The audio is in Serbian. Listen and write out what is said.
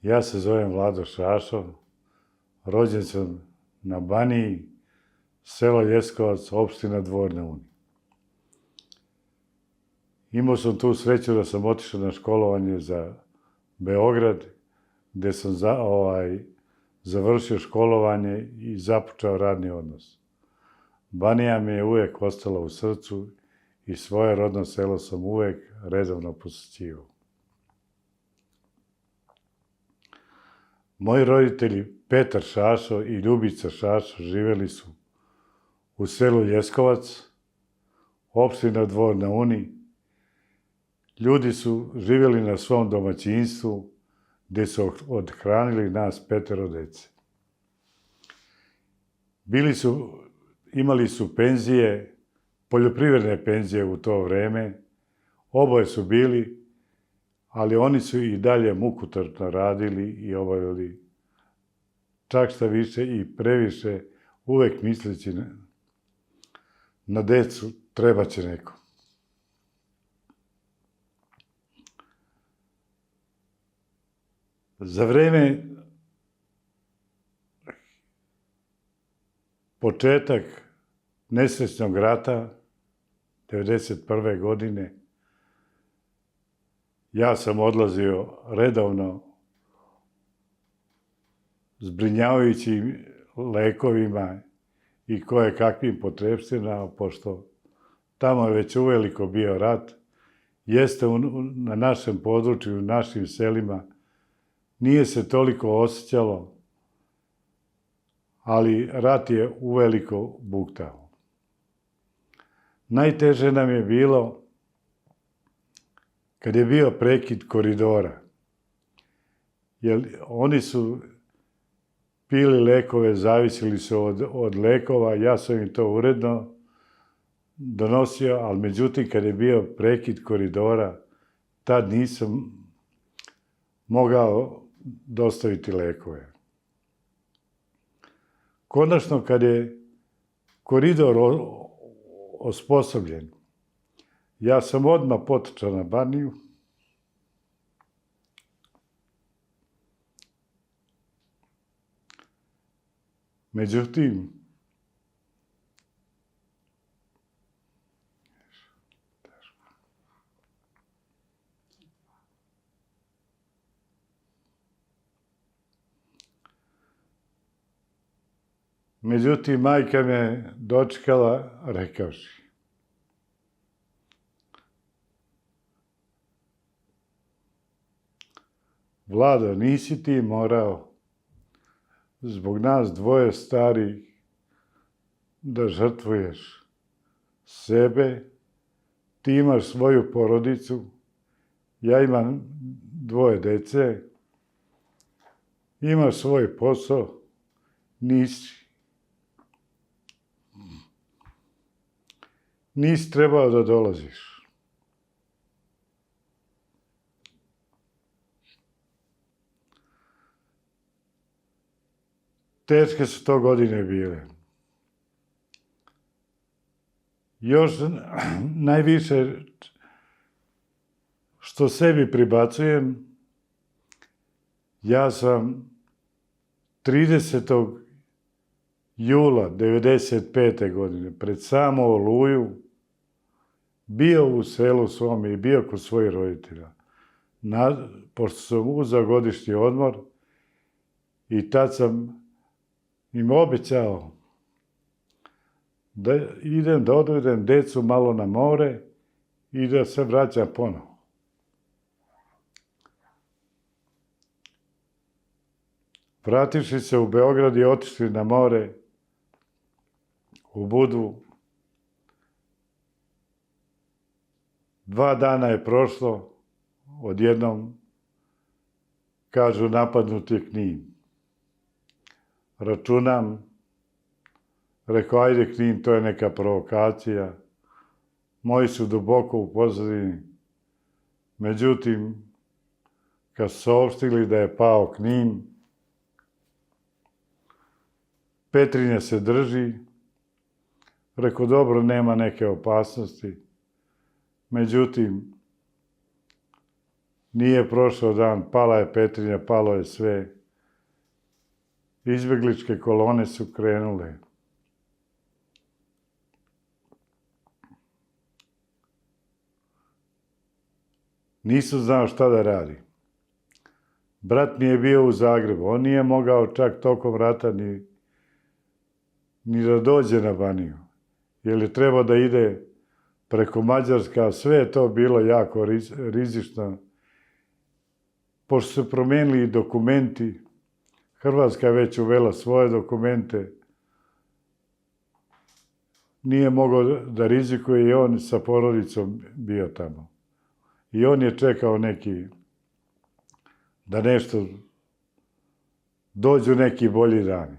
Ja se zovem Vlado Šašo, rođen sam na Baniji, selo Ljeskovac, opština Dvor na Uni. Imao sam tu sreću da sam otišao na školovanje za Beograd, gde sam završio školovanje i započeo radni odnos. Banija mi je uvek ostala u srcu i svoje rodno selo sam uvek redovno posećivao. Moji roditelji Petar Šašo i Ljubica Šašo živeli su u selu Ljeskovac, opština Dvor na Uni. Ljudi su živjeli na svom domaćinstvu, gde su othranili nas 5 dece. Imali su penzije, poljoprivredne penzije u to vreme, oboje su bili, ali oni su i dalje mukotrpno radili i obavljali, čak šta više i previše, uvek misleći na decu, treba će neko. Za vreme početak nesrećnog rata, 1991. godine, ja sam odlazio redovno zbrinjavajući lekovima i koje kakvim potrepštinama, pošto tamo je već uveliko bio rat. Jeste na našem području, u našim selima, nije se toliko osjećalo, ali rat je uveliko buktao. Najteže nam je bilo kad je bio prekid koridora, jer oni su pili lekove, zavisili su od lekova, ja sam im to uredno donosio, ali međutim kad je bio prekid koridora, tad nisam mogao dostaviti lekove. Konačno, kad je koridor osposobljen, ja sam odmah potrčao na Baniju. Međutim, majka me dočekala rekavši: Vlado, nisi ti morao zbog nas dvoje starih da žrtvuješ sebe, ti imaš svoju porodicu, ja imam 2 dece, imaš svoj posao, nisi trebao da dolaziš. Teške su to godine bile. Još najviše što sebi pribacujem, ja sam 30. jula 1995. godine, pred samu Oluju, bio u selu svome i bio kod svojih roditelja. Pošto sam uzeo godišnji odmor i tad sam im obećao da idem da odvedem decu malo na more i da se vraćam ponovo. Vrativši se u Beograd i otišli na more u Budvu, 2 dana je prošlo, odjednom kažu napadnut je Knin. Računam, rekao, ajde Knin, to je neka provokacija, moji su duboko u pozadini. Međutim, kad su saopštili da je pao Knin, Petrinja se drži, rekao, dobro, nema neke opasnosti. Međutim, Nije prošao dan, pala je Petrinja, palo je sve. Izbjegličke kolone su krenule. Nisu znao šta da radi. Brat mi je bio u Zagrebu. On nije mogao čak tokom rata ni da dođe na Baniju. Jer je trebao da ide preko Mađarska, a sve je to bilo jako rizično. Pošto su promijenili dokumenti, Hrvatska je već uvela svoje dokumente, nije mogao da rizikuje i on sa porodicom bio tamo. I on je čekao da nešto dođu neki bolji dani.